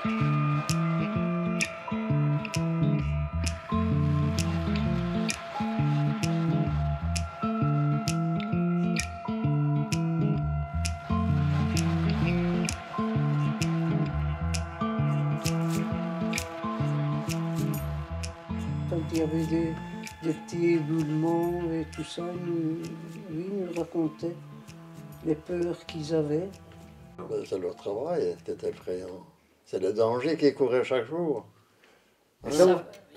Quand il y avait des petits éboulements et tout ça, ils nous racontaient les peurs qu'ils avaient. C'est leur travail, c'était effrayant. C'est le danger qu'ils couraient chaque jour.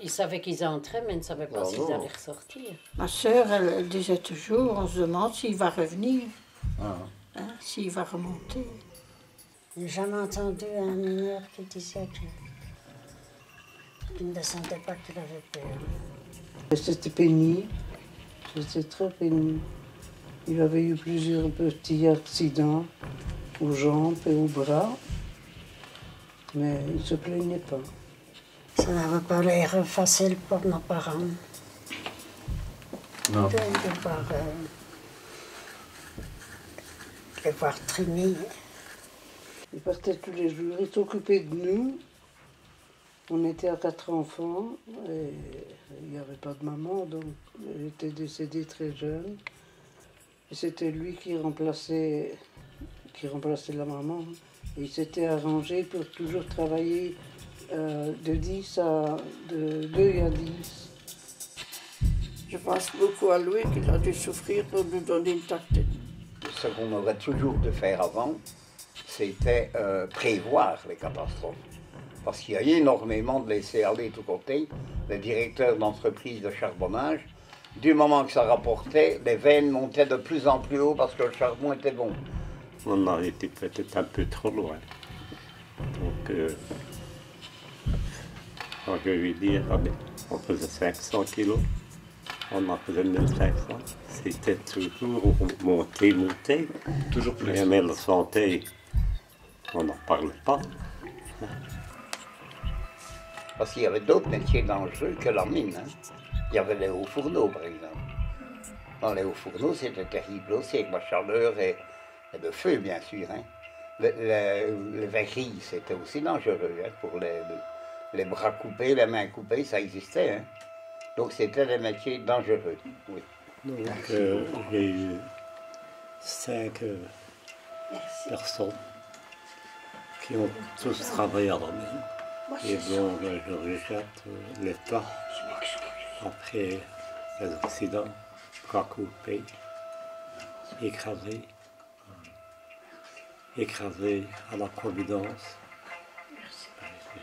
Ils savaient qu'ils entraient, mais ils ne savaient pas s'ils allaient ressortir. Ma sœur, elle disait toujours, on se demande s'il va revenir, s'il va remonter. J'ai jamais entendu un mineur qui disait qu'il ne sentait pas qu'il avait peur. C'était pénible, c'était très pénible. Il avait eu plusieurs petits accidents aux jambes et aux bras, mais il ne se plaignait pas. Ça n'avait pas l'air facile pour nos parents. Non. De voir traîner. Il partait tous les jours, il s'occupait de nous. On était à 4 enfants et il n'y avait pas de maman, donc elle était décédée très jeune. Et c'était lui qui remplaçait la maman. Et il s'était arrangé pour toujours travailler de 2 à 10. Je pense beaucoup à lui qu'il a dû souffrir pour nous donner une tactique. Ce qu'on aurait toujours dû faire avant, c'était prévoir les catastrophes. Parce qu'il y a énormément de laisser-aller de tous côtés. Les directeurs d'entreprises de charbonnage, du moment que ça rapportait, les veines montaient de plus en plus haut parce que le charbon était bon. On a été peut-être un peu trop loin. Donc, je vais dire, on faisait 500 kilos, on en faisait 1500. C'était toujours monter. Toujours plus. Mais la santé, on n'en parle pas. Parce qu'il y avait d'autres métiers dangereux que la mine. Il y avait les hauts fourneaux, par exemple. Dans les hauts fourneaux, c'était terrible aussi, avec la chaleur et le feu, bien sûr. Les verreries, c'était aussi dangereux. Pour les bras coupés, les mains coupées, ça existait. Donc c'était des métiers dangereux, oui. Donc j'ai eu 5 personnes qui ont tous travaillé à la mine. Et donc je rejette l'État après les accidents, bras coupés, écrasés à la Providence.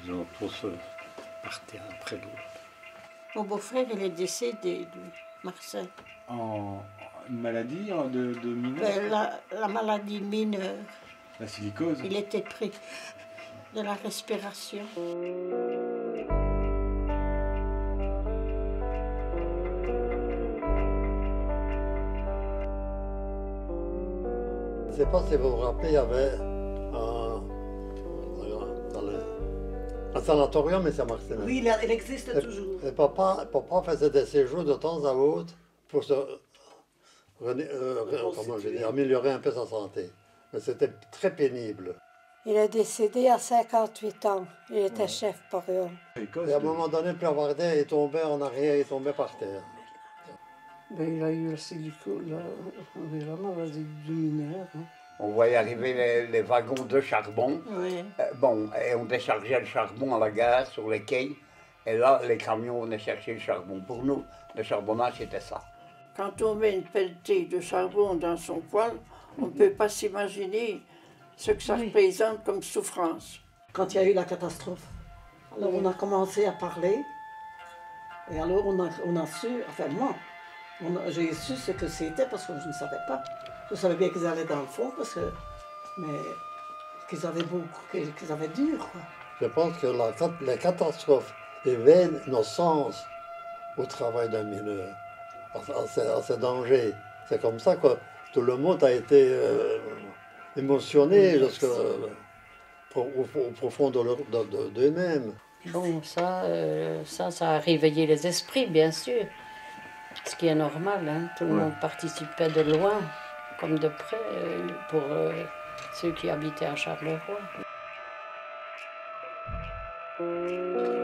Ils ont tous parti après l'autre. Mon beau-frère, il est décédé, lui, Marcel. En une maladie de mineur? La maladie mineure. La silicose? Il était pris de la respiration. Je ne sais pas si vous vous rappelez, il y avait un sanatorium ici à Marseille. Oui, il existe toujours. Et papa faisait des séjours de temps à autre pour se améliorer un peu sa santé. Mais c'était très pénible. Il est décédé à 58 ans. Il était chef pour eux. Et à un moment donné, le pleuvoir d'air, il tombait en arrière, il tombait par terre. Ben, il a eu la silicose, la maladie du mineur. On voyait arriver les wagons de charbon. Oui. Et on déchargeait le charbon à la gare, sur les quais. Et là, les camions venaient chercher le charbon. Pour nous, le charbonnage, c'était ça. Quand on met une pelletée de charbon dans son poêle, on ne peut pas s'imaginer ce que ça représente comme souffrance. Quand il y a eu la catastrophe, alors on a commencé à parler. Et alors on a su, enfin moi, j'ai su ce que c'était parce que je ne savais pas. Je savais bien qu'ils allaient dans le fond, mais qu'ils avaient qu'ils avaient dur, quoi. Je pense que les catastrophes éveillent nos sens au travail d'un mineur, à ses dangers. C'est comme ça que tout le monde a été émotionné au profond d'eux-mêmes. Bon, ça a réveillé les esprits, bien sûr. Ce qui est normal, hein. Tout le monde participait de loin, comme de près, pour ceux qui habitaient à Charleroi. Thank you.